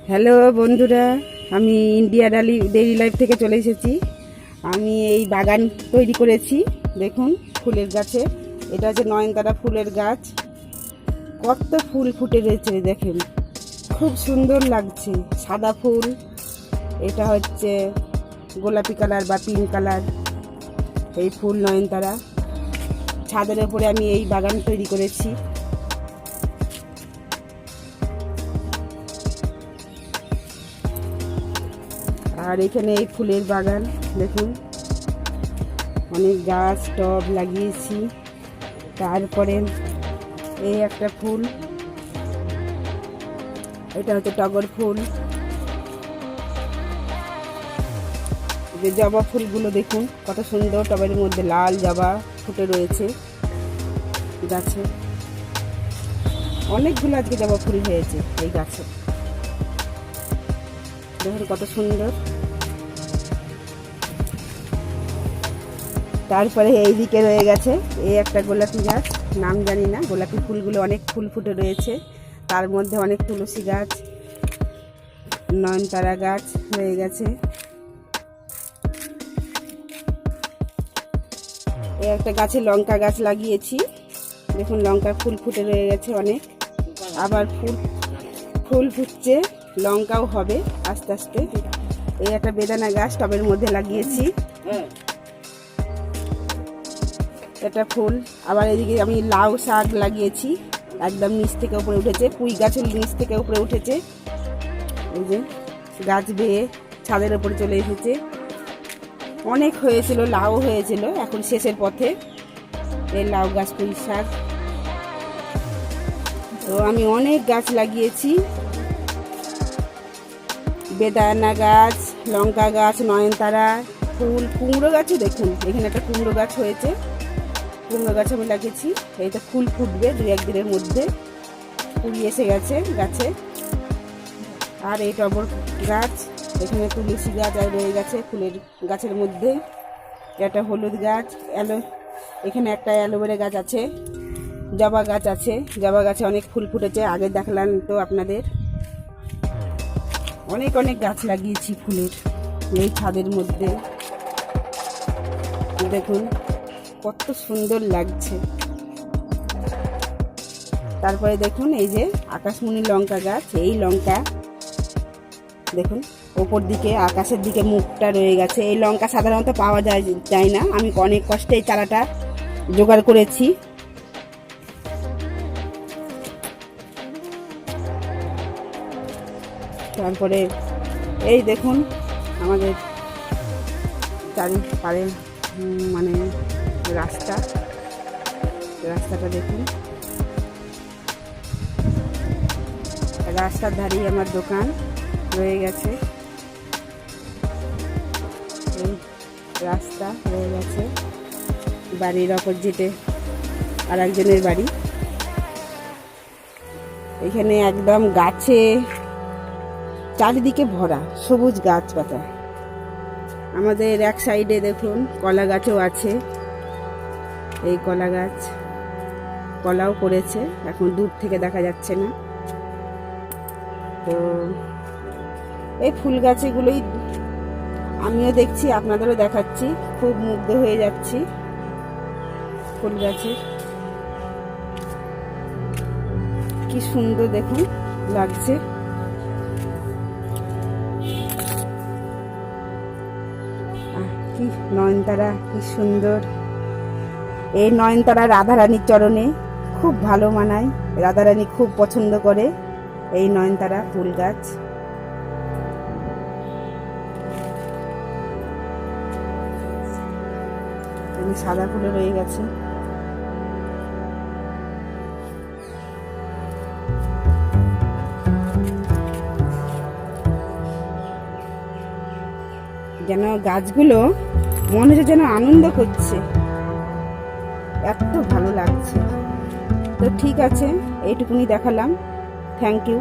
Hello বন্ধুরা, আমি India daily life থেকে চলে এসেছি। আমি এই বাগান তৈরি করেছি। দেখুন ফুলের গাছে, এটা হচ্ছে নয়নতারা ফুলের গাছ। কত ফুল ফুটে রয়েছে দেখেন, খুব সুন্দর লাগছে। সাদা ফুল, এটা হচ্ছে গোলাপি কালার বা পিঙ্ক কালার, এই ফুল নয়নতারা। ছাদের উপরে আমি এই বাগান তৈরি করেছি। আর এখানে এই ফুলের বাগান দেখুন, অনেক গাছ টব লাগিয়েছি। তারপরে এই একটা ফুল, এটা হচ্ছে টগর ফুল। যে জবা ফুলগুলো দেখুন কত সুন্দর, টবের মধ্যে লাল জবা ফুটে রয়েছে গাছে। অনেকগুলো আজকে জবা ফুল হয়েছে এই গাছে, দেখুন কত সুন্দর। তারপরে এইদিকে রয়ে গেছে এই একটা গোলাপি গাছ, নাম জানি না। গোলাপি ফুলগুলো অনেক ফুল ফুটে রয়েছে, তার মধ্যে অনেক তুলসী গাছ, নয়নতারা গাছ হয়ে গেছে। এই একটা গাছে লঙ্কা গাছ লাগিয়েছি, দেখুন লঙ্কার ফুল ফুটে রয়ে গেছে অনেক। আবার ফুল ফুটছে, লঙ্কাও হবে আস্তে আস্তে। এই একটা বেদানা গাছ টবের মধ্যে লাগিয়েছি, এটা ফুল। আবার এদিকে আমি লাউ শাক লাগিয়েছি, একদম নিচ থেকে উপরে উঠেছে। পুঁই গাছের নিচ থেকে উপরে উঠেছে, এই যে গাছ বেয়ে ছাদের উপরে চলে এসেছে। অনেক হয়েছিল, লাউ হয়েছিল, এখন শেষের পথে এই লাউ গাছ, পুঁই শাক। তো আমি অনেক গাছ লাগিয়েছি, বেদানা গাছ, লঙ্কা গাছ, নয়নতারা ফুল, কুমড়ো গাছও দেখুন, এখানে একটা কুমড়ো গাছ হয়েছে। কুমড়ো গাছ আমি লাগিয়েছি, এইটা ফুল ফুটবে দু একদিনের মধ্যে, কুড়ি এসে গেছে গাছে। আর এই টগর গাছ, এখানে তুলসী গাছ আর রয়ে গেছে ফুলের গাছের মধ্যে। একটা হলুদ গাছ, এখানে একটা অ্যালোভেরা গাছ আছে, জবা গাছ আছে। জবা গাছে অনেক ফুল ফুটেছে, আগে দেখলাম তো আপনাদের। অনেক অনেক গাছ লাগিয়েছি ফুলের এই ছাদের মধ্যে, দেখুন কত সুন্দর লাগছে। তারপরে দেখুন এই যে আকাশমণি লঙ্কা গাছ, এই লঙ্কা দেখুন ওপর দিকে আকাশের দিকে মুখটা রয়ে গেছে। এই লঙ্কা সাধারণত পাওয়া যায় না, আমি অনেক কষ্টে এই চারাটা জোগাড় করেছি। তারপরে এই দেখুন আমাদের চারিপাড়ে মানে রাস্তাটা দেখুন, রাস্তার ধারেই আমার দোকান রয়ে গেছে। এই রাস্তা রয়ে গেছে, বাড়ির অপোজিটে আর একজনের বাড়ি। এখানে একদম গাছে চারিদিকে ভরা সবুজ গাছপাতা। আমাদের এক সাইডে দেখুন কলা গাছও আছে, এই কলা গাছ, কলাও করেছে, এখন দূর থেকে দেখা যাচ্ছে না। তো এই ফুল গাছগুলোই আমিও দেখছি, আপনাদেরও দেখাচ্ছি, খুব মুগ্ধ হয়ে যাচ্ছি ফুল গাছের। কি সুন্দর দেখুন লাগছে। কি নয়নতারা, কি সুন্দর। এই নয়নতারা রাধারানীর চরণে খুব ভালো মানায়, রাধারানী খুব পছন্দ করে এই নয়নতারা ফুল গাছ। সাদা ফুলে রয়ে গেছে। যেন গাছগুলো মনে হচ্ছে যেন আনন্দ করছে, এত ভালো লাগছে। তো ঠিক আছে, এইটুকুনি দেখালাম। Thank you.